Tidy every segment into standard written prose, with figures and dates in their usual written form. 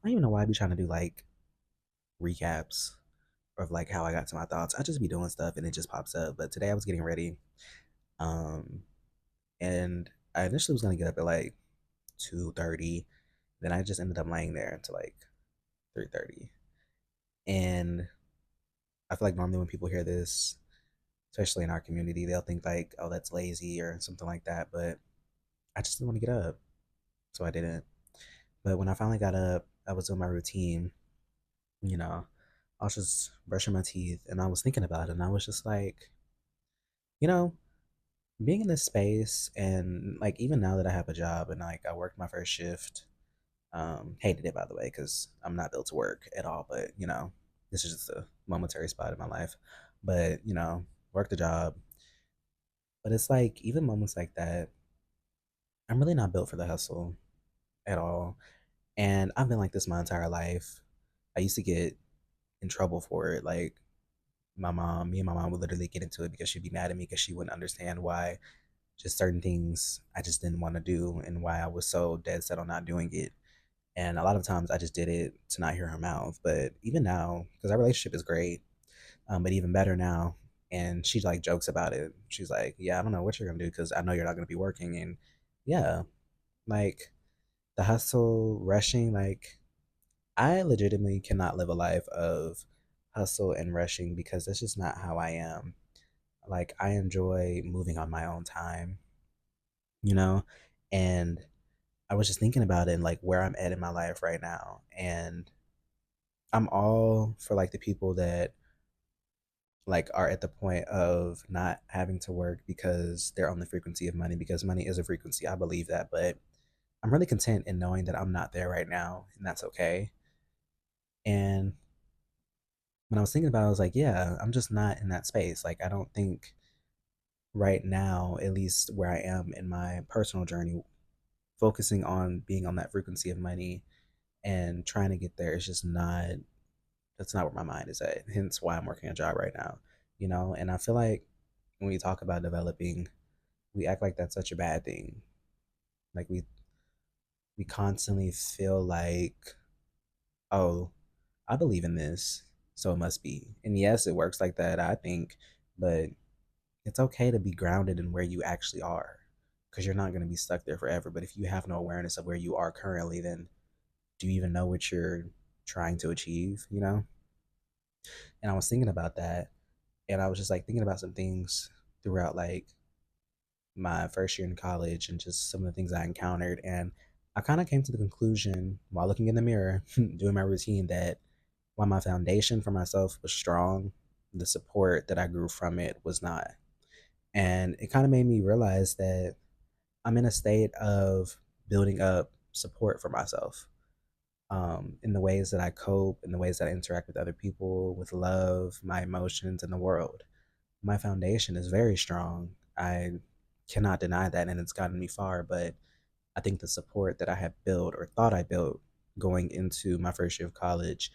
don't even know why I be trying to do like recaps of like how I got to my thoughts. I just be doing stuff and it just pops up. But today I was getting ready, um, and I initially was gonna get up at like 2:30. Then I just ended up laying there until like 3:30. And I feel like normally when people hear this, especially in our community, they'll think like, "Oh, that's lazy" or something like that. But I just didn't want to get up, so I didn't. But when I finally got up, I was doing my routine. You know, I was just brushing my teeth, and I was thinking about it, and I was just like, you know, being in this space, and like even now that I have a job and like I worked my first shift, hated it by the way because I'm not built to work at all. But this is just a momentary spot in my life. But work the job. But it's like even moments like that, I'm really not built for the hustle at all. And I've been like this my entire life. I used to get in trouble for it. Like me and my mom would literally get into it because she'd be mad at me because she wouldn't understand why just certain things I just didn't want to do and why I was so dead set on not doing it. And a lot of times I just did it to not hear her mouth. But even now, because our relationship is great, but even better now. And she like jokes about it. She's like, "Yeah, I don't know what you're gonna do because I know you're not gonna be working." And yeah, like the hustle, rushing, like I legitimately cannot live a life of hustle and rushing because that's just not how I am. Like I enjoy moving on my own time, you know? And I was just thinking about it and like where I'm at in my life right now. And I'm all for like the people that like are at the point of not having to work because they're on the frequency of money because money is a frequency. I believe that, but I'm really content in knowing that I'm not there right now and that's okay. And when I was thinking about it, I was like, yeah, I'm just not in that space. Like I don't think right now, at least where I am in my personal journey, focusing on being on that frequency of money and trying to get there is just not that's not where my mind is at. Hence why I'm working a job right now. And I feel like when we talk about developing, we act like that's such a bad thing. Like we constantly feel like, oh, I believe in this, so it must be. And yes, it works like that, I think, but it's okay to be grounded in where you actually are because you're not going to be stuck there forever. But if you have no awareness of where you are currently, then do you even know what you're trying to achieve, And I was thinking about that, and I was just like thinking about some things throughout like my first year in college and just some of the things I encountered. And I kind of came to the conclusion while looking in the mirror, doing my routine, that while my foundation for myself was strong, the support that I grew from it was not. And it kind of made me realize that I'm in a state of building up support for myself, in the ways that I cope, in the ways that I interact with other people, with love, my emotions, and the world. My foundation is very strong. I cannot deny that, and it's gotten me far. But I think the support that I had built or thought I built going into my first year of college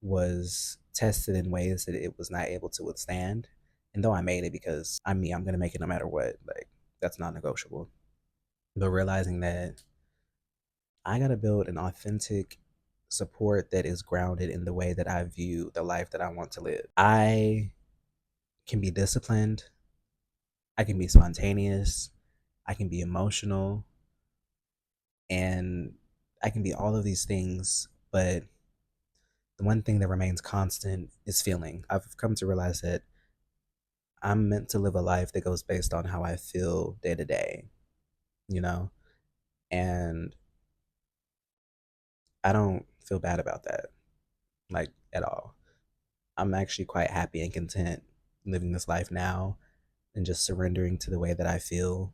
was tested in ways that it was not able to withstand. And though I made it because I'm me, I'm going to make it no matter what. Like, that's not negotiable. But realizing that I got to build an authentic support that is grounded in the way that I view the life that I want to live. I can be disciplined, I can be spontaneous, I can be emotional, and I can be all of these things. But the one thing that remains constant is feeling. I've come to realize that I'm meant to live a life that goes based on how I feel day to day, you know? And I don't feel bad about that, like at all. I'm actually quite happy and content living this life now and just surrendering to the way that I feel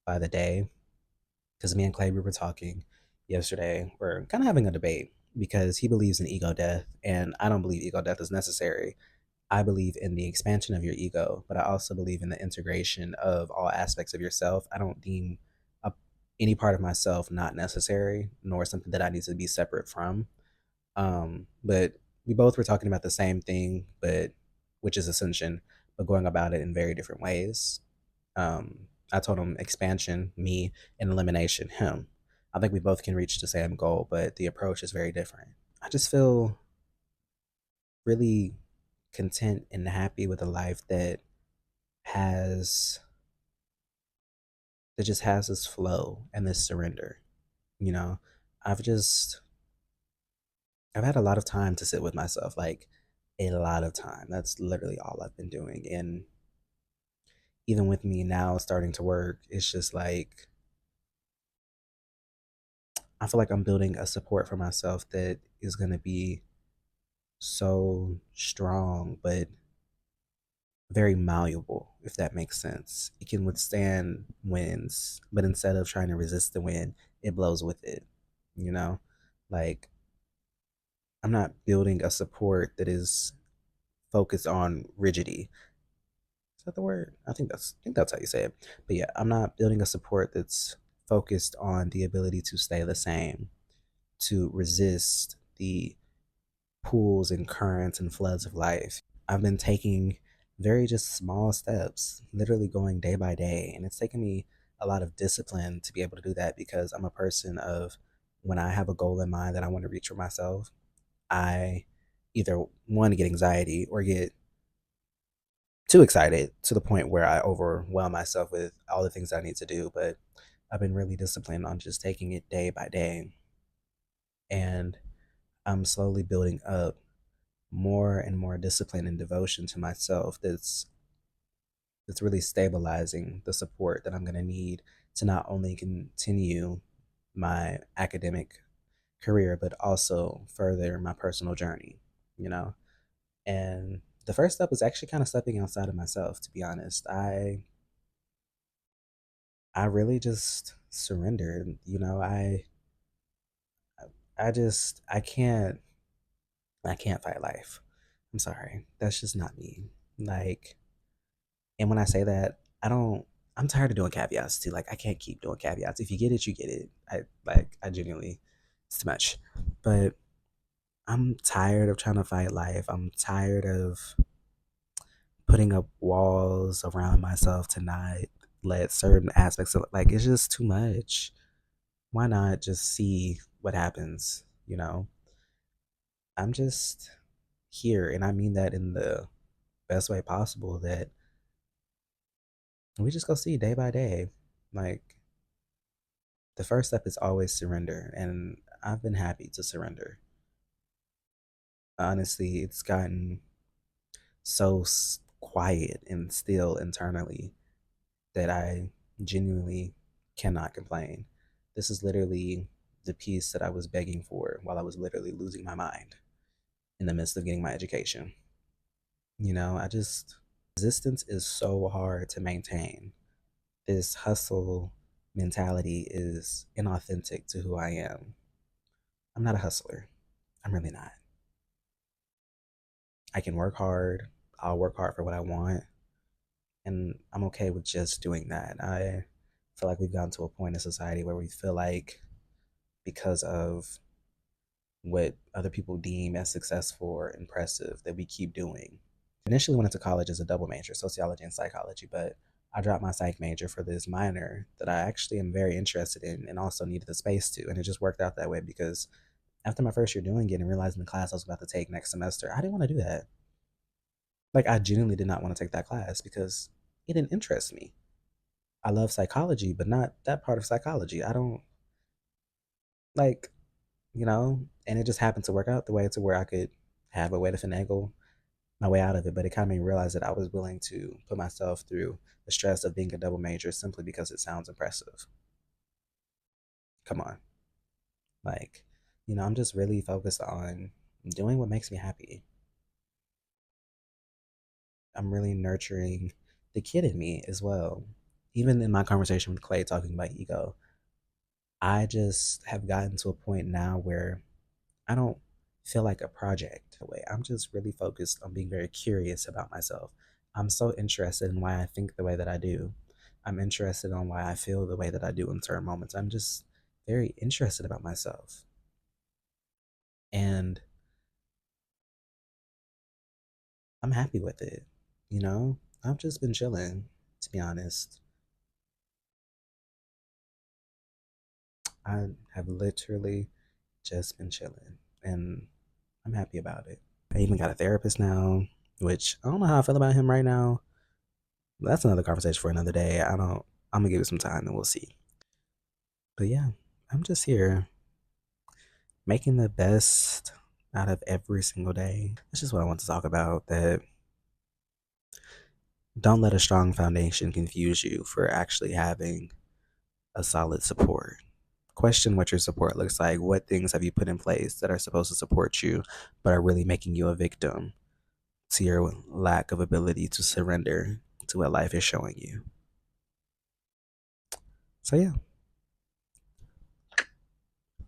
by the day. Because me and Clay, we were talking yesterday. We're kind of having a debate because he believes in ego death, and I don't believe ego death is necessary. I believe in the expansion of your ego, but I also believe in the integration of all aspects of yourself. I don't deem a, any part of myself not necessary, nor something that I need to be separate from. But we both were talking about the same thing, but which is ascension, but going about it in very different ways. I told him expansion, me, and elimination, him. I think we both can reach the same goal, but the approach is very different. I just feel really content and happy with a life has that just has this flow and this surrender. You know, I've just I've had a lot of time to sit with myself, like a lot of time. That's literally all I've been doing. And even with me now starting to work, it's just like I feel like I'm building a support for myself that is going to be so strong, but very malleable, if that makes sense. It can withstand winds, but instead of trying to resist the wind, it blows with it. You know, like I'm not building a support that is focused on rigidity. Is that the word? I think that's how you say it. But yeah, I'm not building a support that's focused on the ability to stay the same, to resist the pools and currents and floods of life. I've been taking very just small steps, literally going day by day. And it's taken me a lot of discipline to be able to do that because I'm a person of when I have a goal in mind that I want to reach for myself, I either one get anxiety or get too excited to the point where I overwhelm myself with all the things I need to do. But I've been really disciplined on just taking it day by day. And I'm slowly building up more and more discipline and devotion to myself that's really stabilizing the support that I'm going to need to not only continue my academic career but also further my personal journey, you know. And the first step was actually kind of stepping outside of myself, to be honest. I really just surrendered, you know. I can't fight life. I'm sorry. That's just not me. Like, and when I say that, I'm tired of doing caveats too. Like I can't keep doing caveats. If you get it, you get it. I genuinely it's too much. But I'm tired of trying to fight life. I'm tired of putting up walls around myself to not let certain aspects of like it's just too much. Why not just see what happens, you know? I'm just here and I mean that in the best way possible that we just go see day by day. Like the first step is always surrender, and I've been happy to surrender. Honestly, it's gotten so quiet and still internally that I genuinely cannot complain. This is literally the peace that I was begging for while I was literally losing my mind in the midst of getting my education. You know, I just, resistance is so hard to maintain. This hustle mentality is inauthentic to who I am. I'm not a hustler. I'm really not. I can work hard. I'll work hard for what I want. And I'm okay with just doing that. I feel like we've gotten to a point in society where we feel like because of what other people deem as successful or impressive that we keep doing. Initially went into college as a double major, sociology and psychology, but I dropped my psych major for this minor that I actually am very interested in and also needed the space to. And it just worked out that way because after my first year doing it and realizing the class I was about to take next semester, I didn't want to do that. Like I genuinely did not want to take that class because it didn't interest me. I love psychology, but not that part of psychology. I don't like, and it just happened to work out the way to where I could have a way to finagle my way out of it. But it kind of made me realize that I was willing to put myself through the stress of being a double major simply because it sounds impressive. Come on. Like, I'm just really focused on doing what makes me happy. I'm really nurturing the kid in me as well. Even in my conversation with Clay talking about ego, I just have gotten to a point now where I don't feel like a project away. I'm just really focused on being very curious about myself. I'm so interested in why I think the way that I do. I'm interested on why I feel the way that I do in certain moments. I'm just very interested about myself. And I'm happy with it. You know, I've just been chilling, to be honest. I have literally just been chilling and I'm happy about it. I even got a therapist now, which I don't know how I feel about him right now. That's another conversation for another day. I'm gonna give it some time and we'll see. But yeah, I'm just here making the best out of every single day. That's just what I want to talk about. That don't let a strong foundation confuse you for actually having a solid support. Question what your support looks like. What things have you put in place that are supposed to support you, but are really making you a victim to your lack of ability to surrender to what life is showing you? So, yeah,